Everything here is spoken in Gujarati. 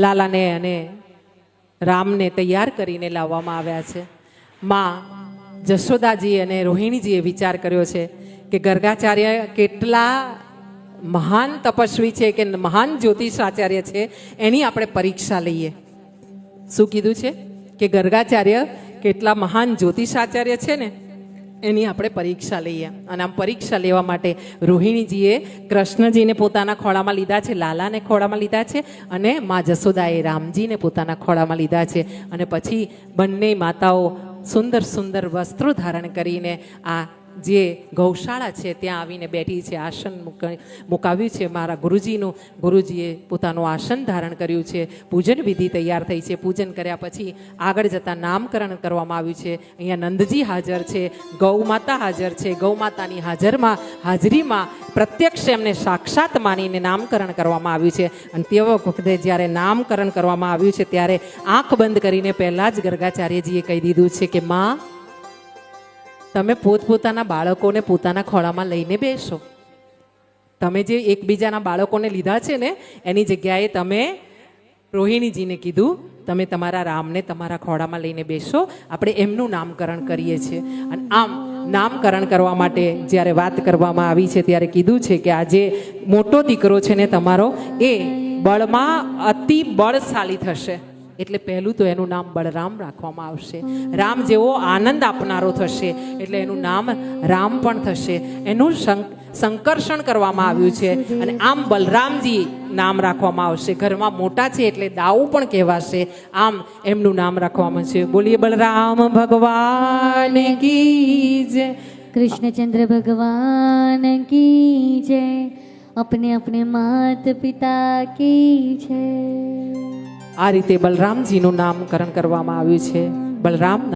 લાલાને અને રામને તૈયાર કરીને લાવવામાં આવ્યા છે. માં જશોદાજી અને રોહિણીજીએ વિચાર કર્યો છે કે ગર્ગાચાર્ય કેટલા મહાન તપસ્વી છે કે મહાન જ્યોતિષાચાર્ય છે, એની આપણે પરીક્ષા લઈએ. શું કીધું છે કે ગર્ગાચાર્ય કેટલા મહાન જ્યોતિષાચાર્ય છે ને એની આપણે પરીક્ષા લઈએ. અને આમ પરીક્ષા લેવા માટે રોહિણીજીએ કૃષ્ણજીને પોતાના ખોળામાં લીધા છે, લાલાને ખોળામાં લીધા છે, અને મા જશોદાએ રામજીને પોતાના ખોળામાં લીધા છે. અને પછી બંને માતાઓ સુંદર સુંદર વસ્ત્રો ધારણ કરીને આ જે ગૌશાળા છે ત્યાં આવીને બેઠી છે. આસન મુકાવ્યું છે મારા ગુરુજીનું. ગુરુજીએ પોતાનું આસન ધારણ કર્યું છે. પૂજન વિધિ તૈયાર થઈ છે. પૂજન કર્યા પછી આગળ જતાં નામકરણ કરવામાં આવ્યું છે. અહીંયા નંદજી હાજર છે, ગૌ માતા હાજર છે. ગૌ માતાની હાજરીમાં પ્રત્યક્ષ એમને સાક્ષાત માનીને નામકરણ કરવામાં આવ્યું છે. અને તે વખતે જ્યારે નામકરણ કરવામાં આવ્યું છે ત્યારે આંખ બંધ કરીને પહેલાં જ ગર્ગાચાર્યજીએ કહી દીધું છે કે માં, તમે પોતપોતાના બાળકોને પોતાના ખોળામાં લઈને બેસો. તમે જે એકબીજાના બાળકોને લીધા છે ને એની જગ્યાએ તમે રોહિણીજીને કીધું તમે તમારા રામને તમારા ખોળામાં લઈને બેસો, આપણે એમનું નામકરણ કરીએ છીએ. અને આમ નામકરણ કરવા માટે જ્યારે વાત કરવામાં આવી છે ત્યારે કીધું છે કે આ જે મોટો દીકરો છે ને તમારો, એ બળમાં અતિ બળશાળી થશે. એટલે પહેલું તો એનું નામ બળરામ રાખવામાં આવશે. રામ જેવો આનંદ આપનારો થશે એટલે એનું નામ રામ પણ થશે. એનું સંકર્ષણ કરવામાં આવ્યું છે અને આમ બલરામજી નામ રાખવામાં આવશે. ઘરમાં મોટા છે એટલે દાઉ પણ કહેવાશે. આમ એમનું નામ રાખવામાં છે. બોલીએ બલરામ ભગવાન કી જય. कृष्णचंद्र भगवान की जय. अपने अपने मात पिता की जय. આ રીતે બલરામજીનું નામકરણ કરવામાં આવ્યું છે. બલરામ